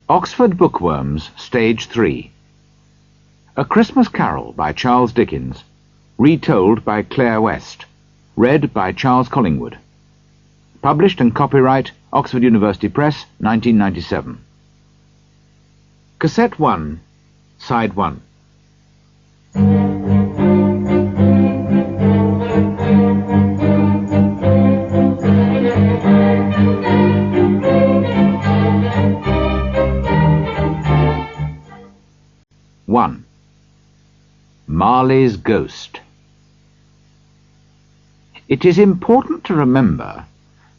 Oxford Bookworms, Stage 3. A Christmas Carol by Charles Dickens, retold by Claire West, read by Charles Collingwood. Published and copyright Oxford University Press, 1997. Cassette 1, Side 1. Marley's Ghost. It is important to remember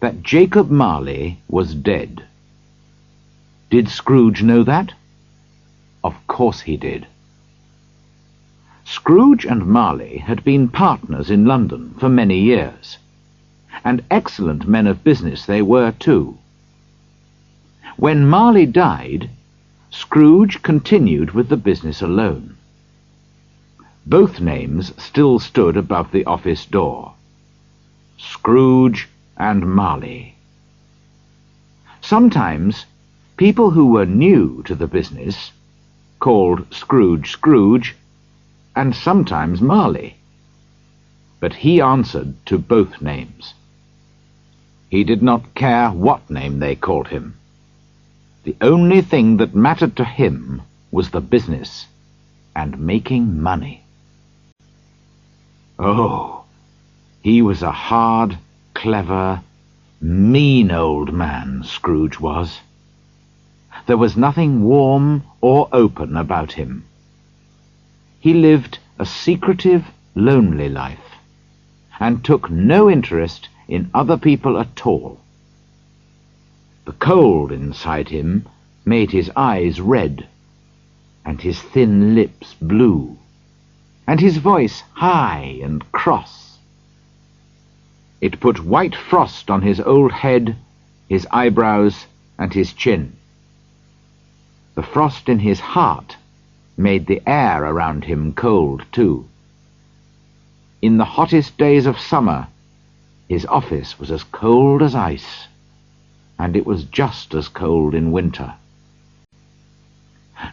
that Jacob Marley was dead. Did Scrooge know that? Of course he did. Scrooge and Marley had been partners in London for many years, and excellent men of business they were too. When Marley died, Scrooge continued with the business alone. Both names still stood above the office door. Scrooge and Marley. Sometimes people who were new to the business called Scrooge Scrooge, and sometimes Marley. But he answered to both names. He did not care what name they called him. The only thing that mattered to him was the business and making money. Oh, he was a hard, clever, mean old man, Scrooge was. There was nothing warm or open about him. He lived a secretive, lonely life, and took no interest in other people at all. The cold inside him made his eyes red, and his thin lips blue, and his voice high and cross. It put white frost on his old head, his eyebrows, and his chin. The frost in his heart made the air around him cold too. In the hottest days of summer, his office was as cold as ice, and it was just as cold in winter.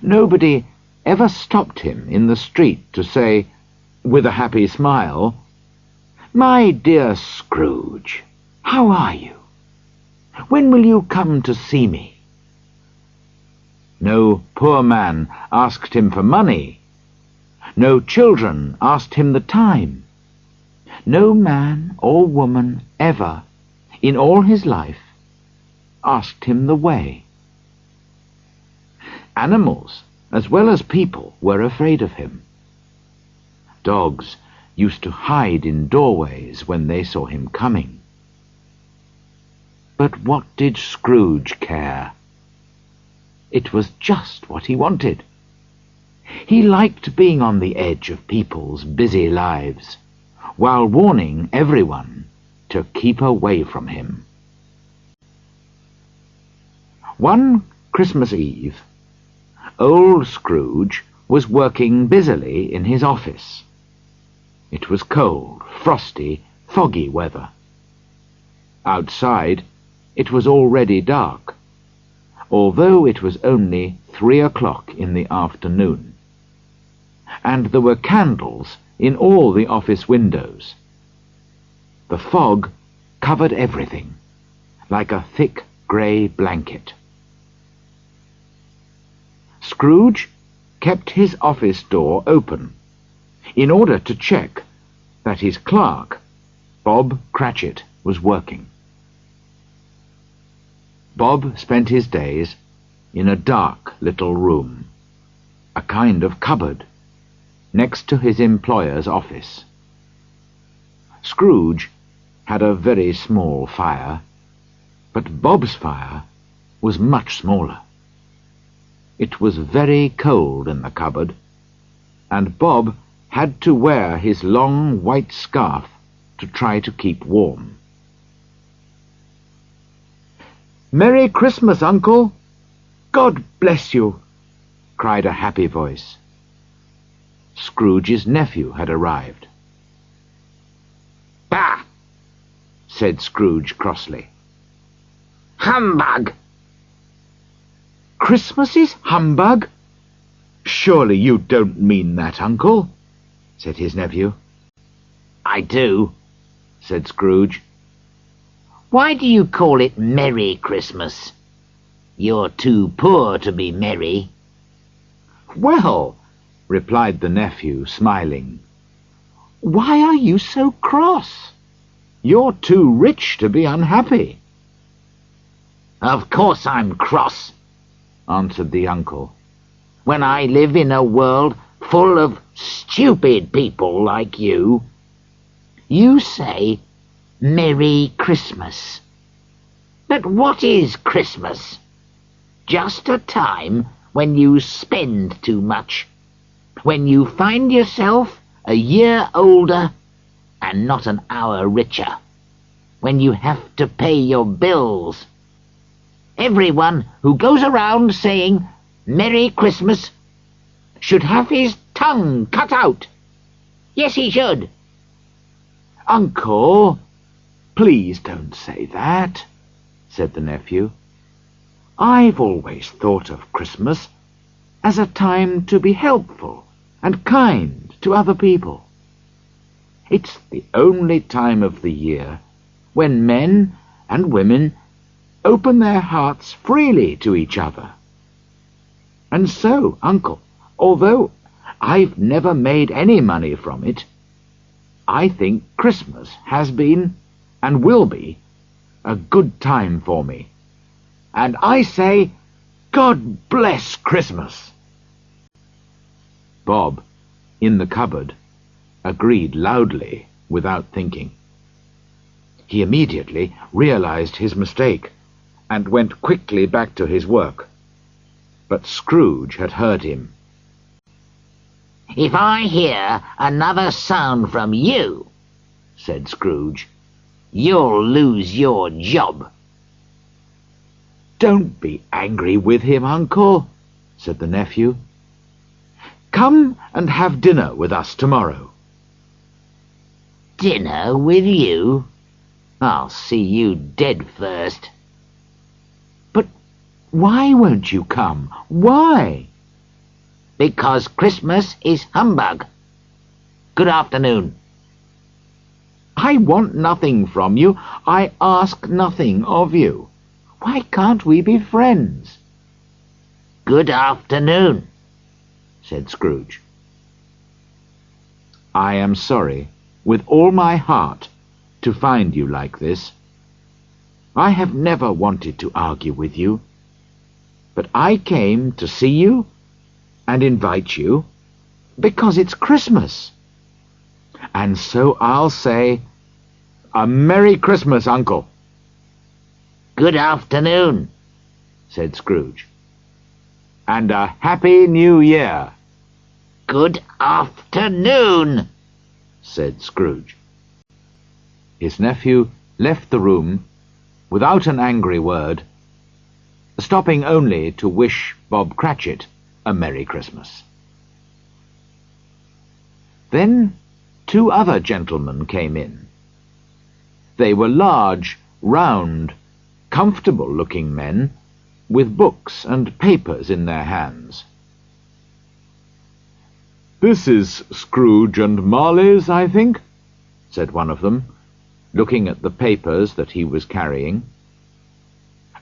Nobody ever stopped him in the street to say, with a happy smile, "My dear Scrooge, how are you? When will you come to see me?" No poor man asked him for money. No children asked him the time. No man or woman ever, in all his life, asked him the way. Animals, as well as people, were afraid of him. Dogs used to hide in doorways when they saw him coming. But what did Scrooge care? It was just what he wanted. He liked being on the edge of people's busy lives, while warning everyone to keep away from him. One Christmas Eve, old Scrooge was working busily in his office. It was cold, frosty, foggy weather. Outside, it was already dark, although it was only 3 o'clock in the afternoon, and there were candles in all the office windows. The fog covered everything, like a thick grey blanket. Scrooge kept his office door open, in order to check that his clerk, Bob Cratchit, was working. Bob spent his days in a dark little room, a kind of cupboard, next to his employer's office. Scrooge had a very small fire, but Bob's fire was much smaller. It was very cold in the cupboard, and Bob had to wear his long white scarf to try to keep warm. "Merry Christmas, Uncle! God bless you!" cried a happy voice. Scrooge's nephew had arrived. "Bah!" said Scrooge crossly. "Humbug!" Christmas is humbug? Surely you don't mean that, Uncle, said his nephew. I do, said Scrooge. Why do you call it Merry Christmas? You're too poor to be merry. Well, replied the nephew, smiling, why are you so cross? You're too rich to be unhappy. Of course I'm cross, answered the uncle, when I live in a world full of stupid people like you. You say, Merry Christmas. But what is Christmas? Just a time when you spend too much, when you find yourself a year older and not an hour richer, when you have to pay your bills. Everyone who goes around saying Merry Christmas should have his tongue cut out. Yes, he should. Uncle, please don't say that, said the nephew. I've always thought of Christmas as a time to be helpful and kind to other people. It's the only time of the year when men and women open their hearts freely to each other. And so, Uncle, although I've never made any money from it, I think Christmas has been, and will be, a good time for me. And I say, God bless Christmas. Bob, in the cupboard, agreed loudly without thinking. He immediately realized his mistake and went quickly back to his work. But Scrooge had heard him. If I hear another sound from you, said Scrooge, you'll lose your job. Don't be angry with him, Uncle, said the nephew. Come and have dinner with us tomorrow. Dinner with you? I'll see you dead first. But why won't you come? Why? Because Christmas is humbug. Good afternoon. I want nothing from you. I ask nothing of you. Why can't we be friends? Good afternoon, said Scrooge. I am sorry, with all my heart, to find you like this. I have never wanted to argue with you, but I came to see you and invite you because it's Christmas. And so I'll say, a Merry Christmas, Uncle. Good afternoon, said Scrooge. And a Happy New Year. Good afternoon, said Scrooge. His nephew left the room without an angry word, stopping only to wish Bob Cratchit a Merry Christmas. Then 2 other gentlemen came in. They were large, round, comfortable-looking men with books and papers in their hands. "This is Scrooge and Marley's, I think," said one of them, looking at the papers that he was carrying.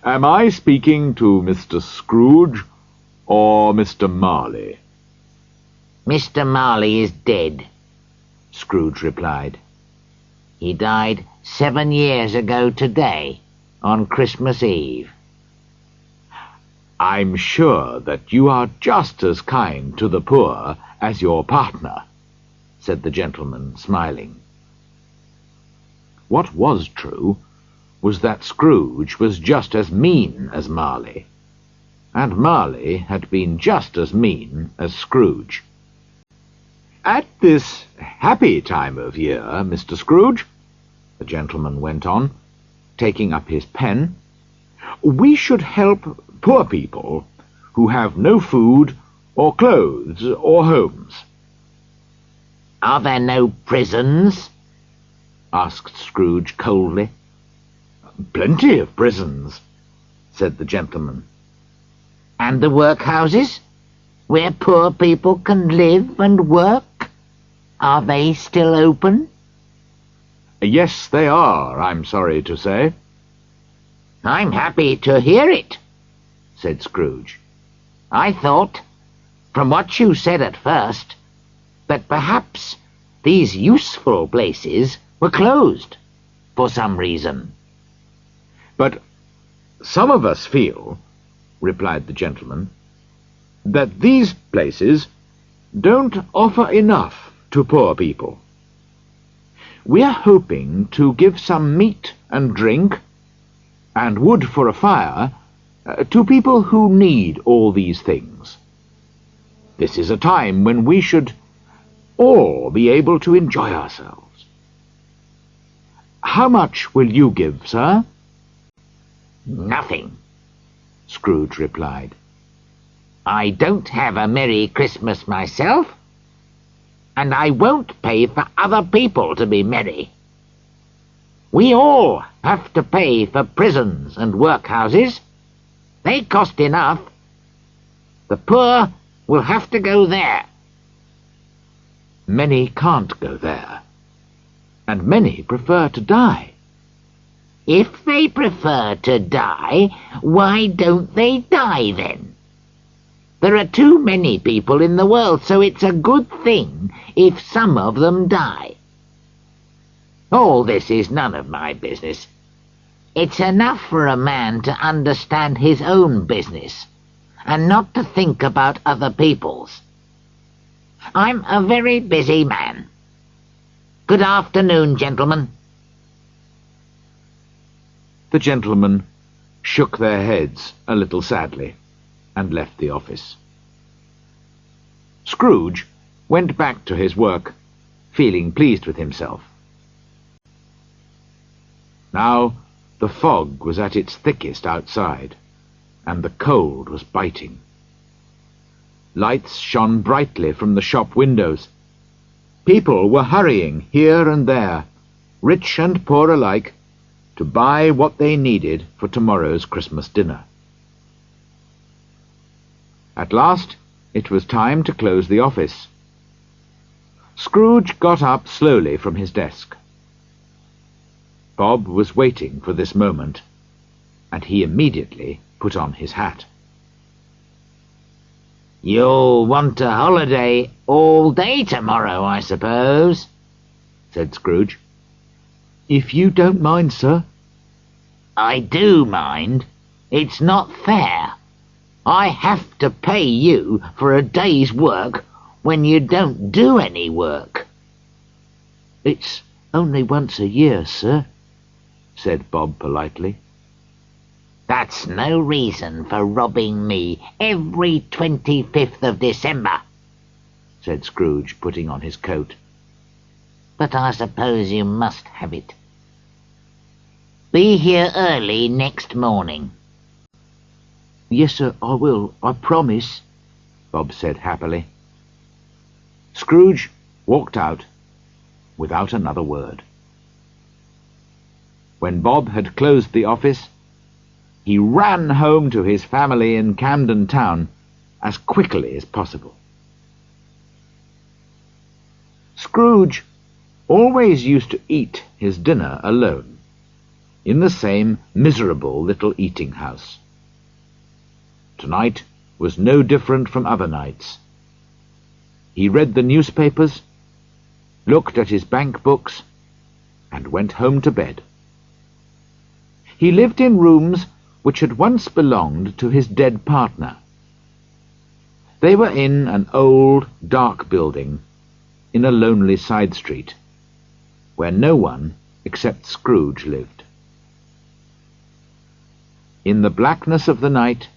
"Am I speaking to Mr. Scrooge or Mr. Marley?" "Mr. Marley is dead," Scrooge replied. "He died 7 years ago today, on Christmas Eve." "I'm sure that you are just as kind to the poor as your partner," said the gentleman, smiling. What was true was that Scrooge was just as mean as Marley, and Marley had been just as mean as Scrooge. "At this happy time of year, Mr. Scrooge," the gentleman went on, taking up his pen, "we should help poor people who have no food or clothes or homes." "Are there no prisons?" asked Scrooge coldly. "Plenty of prisons," said the gentleman. And the workhouses, where poor people can live and work, are they still open? Yes, they are, I'm sorry to say. I'm happy to hear it, said Scrooge. I thought, from what you said at first, that perhaps these useful places were closed for some reason. But some of us feel, replied the gentleman, that these places don't offer enough to poor people. We're hoping to give some meat and drink, and wood for a fire, to people who need all these things. This is a time when we should all be able to enjoy ourselves. How much will you give, sir? Nothing, Scrooge replied. I don't have a Merry Christmas myself, and I won't pay for other people to be merry. We all have to pay for prisons and workhouses. They cost enough. The poor will have to go there. Many can't go there, and many prefer to die. If they prefer to die, why don't they die then? There are too many people in the world, so it's a good thing if some of them die. All this is none of my business. It's enough for a man to understand his own business, and not to think about other people's. I'm a very busy man. Good afternoon, gentlemen. The gentlemen shook their heads a little sadly, and left the office. Scrooge went back to his work, feeling pleased with himself. Now the fog was at its thickest outside, and the cold was biting. Lights shone brightly from the shop windows. People were hurrying here and there, rich and poor alike, to buy what they needed for tomorrow's Christmas dinner. At last it was time to close the office. Scrooge got up slowly from his desk. Bob was waiting for this moment, and he immediately put on his hat. You'll want a holiday all day tomorrow, I suppose, said Scrooge. If you don't mind, sir. I do mind. It's not fair. I have to pay you for a day's work when you don't do any work. It's only once a year, sir, said Bob politely. That's no reason for robbing me every 25th of December, said Scrooge, putting on his coat. But I suppose you must have it. Be here early next morning. Yes, sir, I will, I promise, Bob said happily. Scrooge walked out without another word. When Bob had closed the office, he ran home to his family in Camden Town as quickly as possible. Scrooge always used to eat his dinner alone, in the same miserable little eating-house. Tonight was no different from other nights. He read the newspapers, looked at his bank books, and went home to bed. He lived in rooms which had once belonged to his dead partner. They were in an old, dark building in a lonely side street, where no one except Scrooge lived. In the blackness of the night,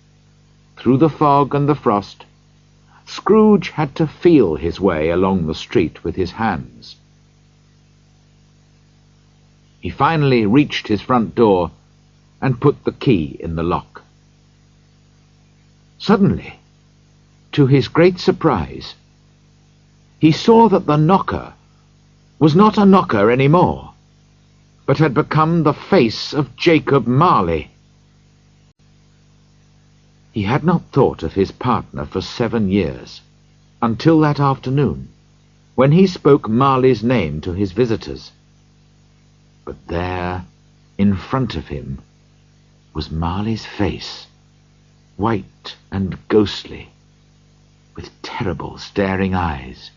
through the fog and the frost, Scrooge had to feel his way along the street with his hands. He finally reached his front door and put the key in the lock. Suddenly, to his great surprise, he saw that the knocker was not a knocker any more, but had become the face of Jacob Marley. He had not thought of his partner for 7 years, until that afternoon, when he spoke Marley's name to his visitors. But there, in front of him, was Marley's face, white and ghostly, with terrible staring eyes.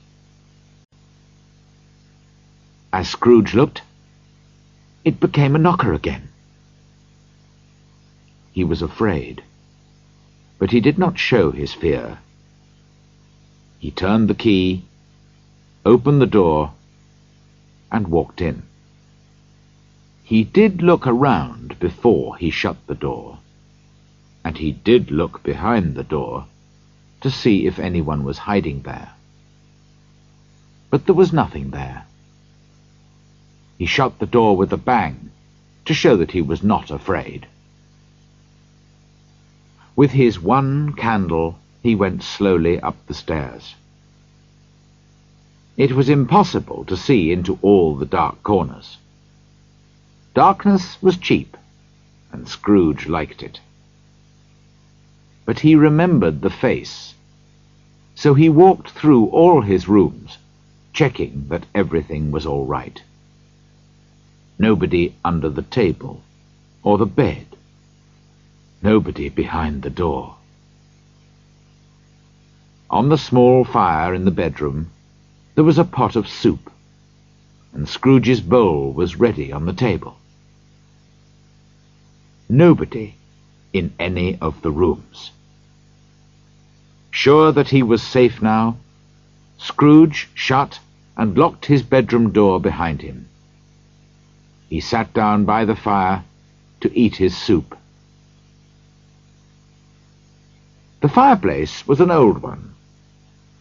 As Scrooge looked, it became a knocker again. He was afraid, but he did not show his fear. He turned the key, opened the door, and walked in. He did look around before he shut the door, and he did look behind the door to see if anyone was hiding there. But there was nothing there. He shut the door with a bang to show that he was not afraid. With his one candle, he went slowly up the stairs. It was impossible to see into all the dark corners. Darkness was cheap, and Scrooge liked it. But he remembered the face, so he walked through all his rooms, checking that everything was all right. Nobody under the table or the bed. Nobody behind the door. On the small fire in the bedroom, there was a pot of soup, and Scrooge's bowl was ready on the table. Nobody in any of the rooms. Sure that he was safe now, Scrooge shut and locked his bedroom door behind him. He sat down by the fire to eat his soup. The fireplace was an old one,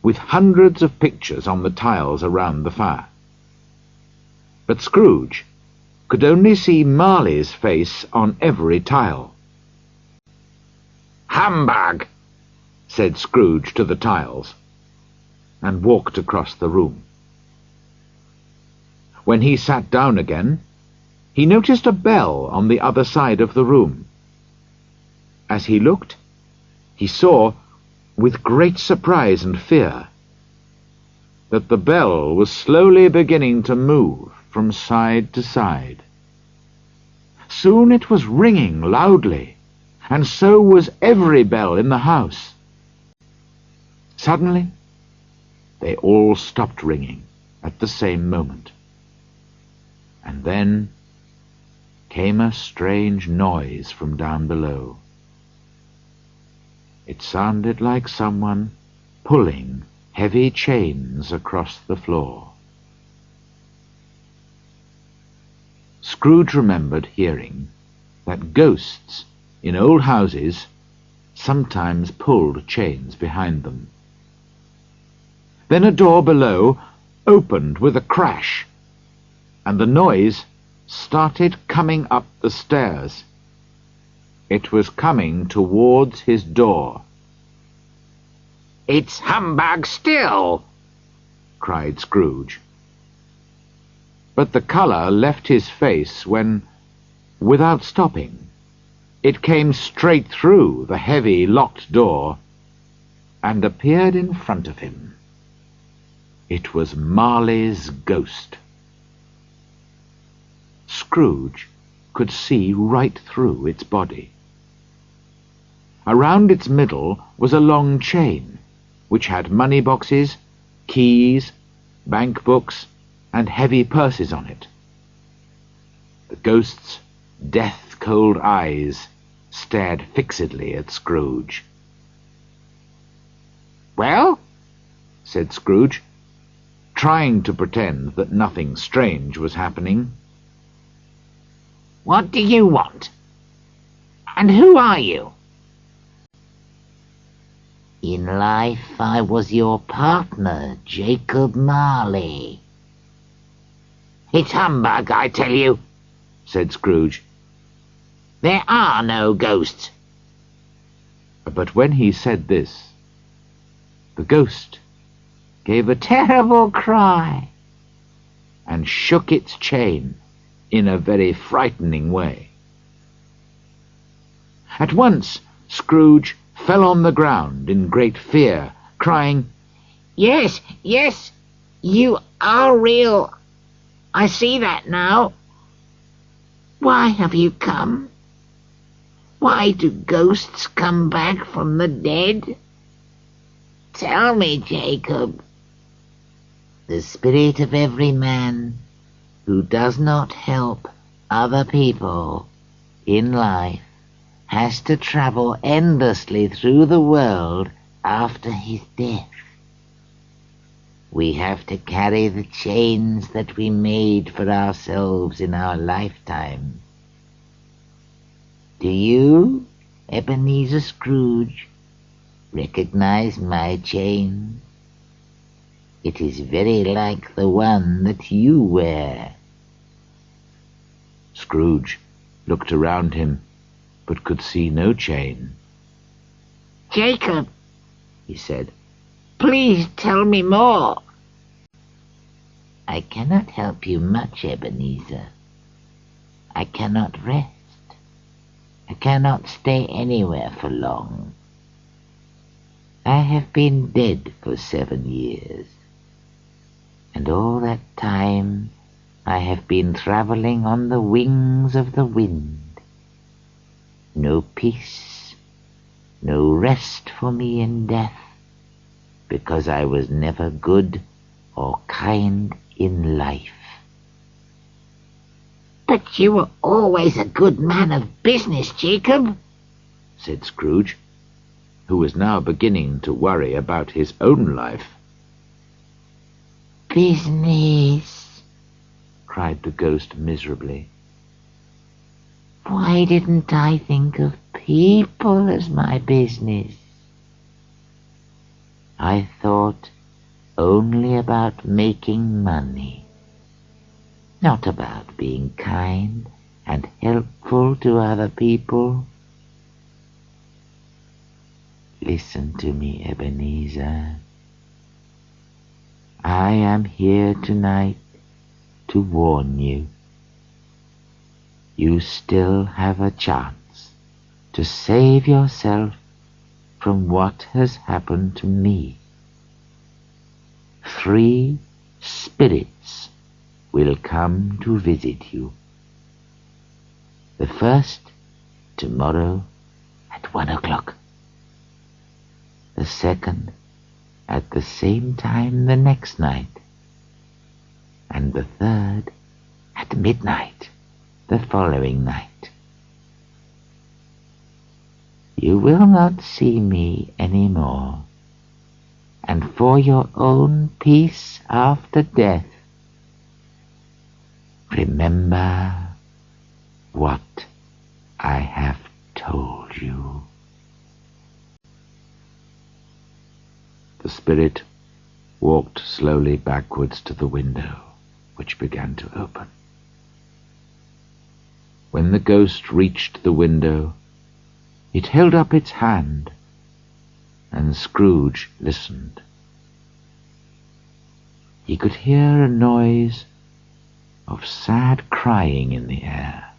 with hundreds of pictures on the tiles around the fire. But Scrooge could only see Marley's face on every tile. "Humbug!" said Scrooge to the tiles, and walked across the room. When he sat down again, he noticed a bell on the other side of the room. As he looked, he saw, with great surprise and fear, that the bell was slowly beginning to move from side to side. Soon it was ringing loudly, and so was every bell in the house. Suddenly, they all stopped ringing at the same moment. And then came a strange noise from down below. It sounded like someone pulling heavy chains across the floor. Scrooge remembered hearing that ghosts in old houses sometimes pulled chains behind them. Then a door below opened with a crash, and the noise started coming up the stairs. It was coming towards his door. "It's humbug still!" cried Scrooge. But the colour left his face when, without stopping, it came straight through the heavy locked door and appeared in front of him. It was Marley's ghost. Scrooge could see right through its body. Around its middle was a long chain, which had money boxes, keys, bank books, and heavy purses on it. The ghost's death-cold eyes stared fixedly at Scrooge. "Well?" said Scrooge, trying to pretend that nothing strange was happening. "What do you want? And who are you?" "In life I was your partner, Jacob Marley." "It's humbug, I tell you," said Scrooge. "There are no ghosts." But when he said this, the ghost gave a terrible cry and shook its chain in a very frightening way. At once Scrooge fell on the ground in great fear, crying, Yes, yes, you are real. I see that now. Why have you come? Why do ghosts come back from the dead? Tell me, Jacob. The spirit of every man who does not help other people in life has to travel endlessly through the world after his death. We have to carry the chains that we made for ourselves in our lifetime. Do you, Ebenezer Scrooge, recognize my chain? It is very like the one that you wear. Scrooge looked around him, but could see no chain. Jacob, he said, please tell me more. I cannot help you much, Ebenezer. I cannot rest. I cannot stay anywhere for long. I have been dead for 7 years, and all that time I have been traveling on the wings of the wind. No peace, no rest for me in death, because I was never good or kind in life. But you were always a good man of business, Jacob, said Scrooge, who was now beginning to worry about his own life. Business, cried the ghost miserably. Why didn't I think of people as my business? I thought only about making money, not about being kind and helpful to other people. Listen to me, Ebenezer. I am here tonight to warn you. You still have a chance to save yourself from what has happened to me. 3 spirits will come to visit you. The first tomorrow at 1 o'clock. The second at the same time the next night. And the third at midnight the following night. You will not see me any more, and for your own peace after death, remember what I have told you. The spirit walked slowly backwards to the window, which began to open. When the ghost reached the window, it held up its hand, and Scrooge listened. He could hear a noise of sad crying in the air.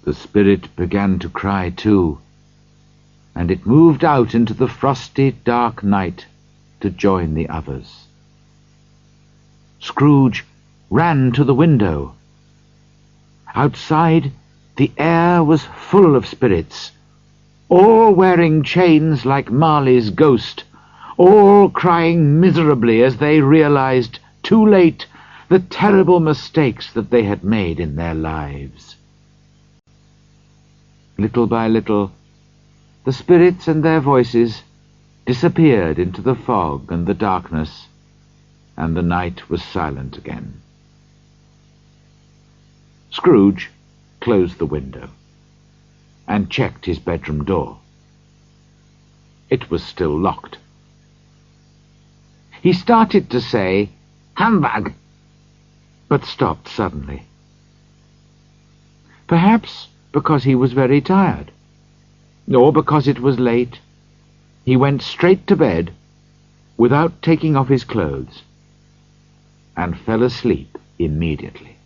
The spirit began to cry too, and it moved out into the frosty, dark night to join the others. Scrooge ran to the window. Outside, the air was full of spirits, all wearing chains like Marley's ghost, all crying miserably as they realized, too late, the terrible mistakes that they had made in their lives. Little by little, the spirits and their voices disappeared into the fog and the darkness, and the night was silent again. Scrooge closed the window and checked his bedroom door. It was still locked. He started to say, "Humbug," but stopped suddenly. Perhaps because he was very tired, or because it was late, he went straight to bed without taking off his clothes, and fell asleep immediately.